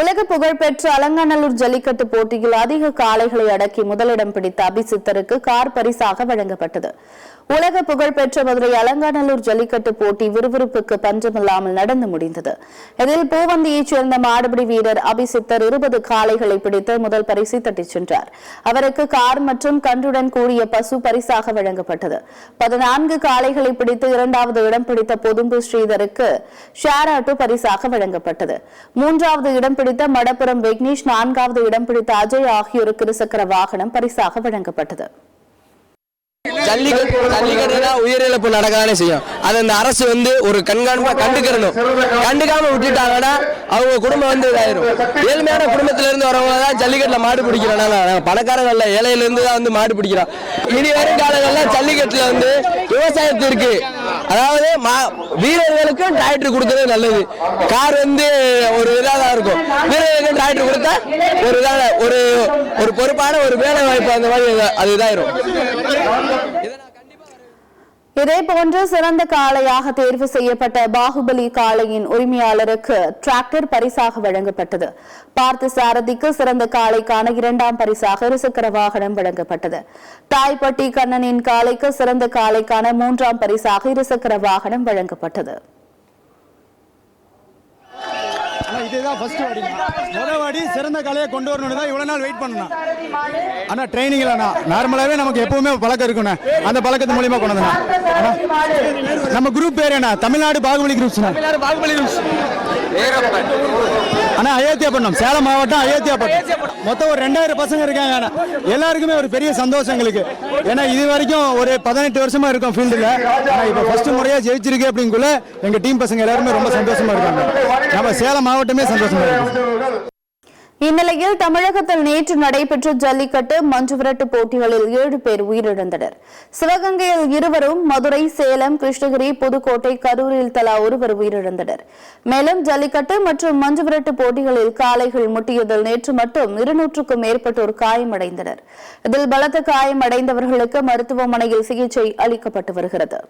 உலக புகழ்பெற்ற அலங்காநல்லூர் ஜல்லிக்கட்டு போட்டியில் அதிக காளைகளை அடக்கி முதலிடம் பிடித்த அபிசித்தருக்கு கார் பரிசாக வழங்கப்பட்டது. உலக புகழ்பெற்ற மதுரை அலங்காநல்லூர் ஜல்லிக்கட்டு போட்டி விறுவிறுப்புக்கு பஞ்சமில்லாமல் நடந்து முடிந்தது. இதில் பூவந்தியைச் சேர்ந்த மாடுபிடி வீரர் அபிசித்தர் 20 காளைகளை பிடித்து முதல் பரிசை தட்டிச் சென்றார். அவருக்கு கார் மற்றும் கன்றுடன் கூடிய பசு பரிசாக வழங்கப்பட்டது. 14 காளைகளை பிடித்து 2வது இடம் பிடித்த பொதும்பு ஸ்ரீதருக்கு ஷேர் ஆட்டோ பரிசாக வழங்கப்பட்டது. 3வது இடம் பிடித்த மடப்புரம் விக்னேஷ், 4வது இடம் பிடித்த அஜய் ஆகியோருக்கு இருசக்கர வாகனம் பரிசாக வழங்கப்பட்டது. ஜல்லிக்கட்டுனா உயிரிழப்பு நடக்கதானே செய்யும். அது அந்த அரசு ஒரு கண்காணிப்பா கண்டுக்கிறணும். கண்டுக்காம விட்டுட்டாங்கன்னா அவங்க குடும்பம் இதாயிரும். ஏழ்மையான குடும்பத்தில இருந்து வரவங்க தான் ஜல்லிக்கட்டுல மாடு பிடிக்கிறனால பணக்காரங்க இல்ல, ஏழையில இருந்து தான் மாடு பிடிக்கிறோம். இனி வரும் காலங்கள்ல ஜல்லிக்கட்டுல விவசாயத்திற்கு, அதாவது வீரர்களுக்கு டிராக்டர் கொடுக்கறது நல்லது. கார் ஒரு இதாக இருக்கும். வீரர்களுக்கு டிராக்டர் கொடுத்தா ஒரு பொறுப்பான ஒரு வேலை வாய்ப்பு அந்த மாதிரி அது இதாயிரும். இதேபோன்று சிறந்த காளையாக தேர்வு செய்யப்பட்ட பாகுபலி காளையின் உரிமையாளருக்கு டிராக்டர் பரிசாக வழங்கப்பட்டது. பார்த்த சாரதிக்கு சிறந்த காளைக்கான 2ஆம் பரிசாக இருசக்கர வாகனம் வழங்கப்பட்டது. தாய்பட்டி கண்ணனின் காளைக்கு சிறந்த காளைக்கான 3ஆம் பரிசாக இருசக்கர வாகனம் வழங்கப்பட்டது. இதுதான் ஃபர்ஸ்ட் வாடி. முதல் வாடி சிறந்த கலையை கொண்டு வரணும் தான் இவ்வளவு நாள் வெயிட் பண்ணணும். ஆனா ட்ரைனிங் இல்லைண்ணா, நார்மலாவே நமக்கு எப்பவுமே பழக்கம் இருக்கணும். அந்த பழக்கத்து மூலியமா கொண்டு வந்தோம். நம்ம குரூப் பேர் என்ன? தமிழ்நாடு பாகுபலி குரூப்ஸ். ஆனா அயோத்தியாபட்டினம், சேலம் மாவட்டம் அயோத்தியாபட்டினம். மொத்தம் ஒரு 2000 பசங்க இருக்காங்க. எல்லாருக்குமே ஒரு பெரிய சந்தோஷம் எங்களுக்கு. ஏன்னா இது வரைக்கும் ஒரு 18 வருஷமா இருக்கும் ஃபீல்டுல. ஆனா இப்ப ஃபர்ஸ்ட் முறையா ஜெயிச்சிருக்கு அப்படிங்குள்ள எங்க டீம் பசங்க எல்லாருமே ரொம்ப சந்தோஷமா இருக்காங்க. நம்ம சேலம் மாவட்டமே சந்தோஷமா இருக்கு. இந்நிலையில் தமிழகத்தில் நேற்று நடைபெற்ற ஜல்லிக்கட்டு மஞ்சுவிரட்டு போட்டிகளில் 7 பேர் உயிரிழந்தனர். சிவகங்கையில் 2, மதுரை, சேலம், கிருஷ்ணகிரி, புதுக்கோட்டை, கரூரில் தலா 1 உயிரிழந்தனர். மேலும் ஜல்லிக்கட்டு மற்றும் மஞ்சுவிரட்டு போட்டிகளில் காளைகள் முட்டியதில் நேற்று மட்டும் 200க்கும் மேற்பட்டோர் காயமடைந்தனர். இதில் பலத்த காயமடைந்தவர்களுக்கு மருத்துவமனையில் சிகிச்சை அளிக்கப்பட்டு வருகிறது.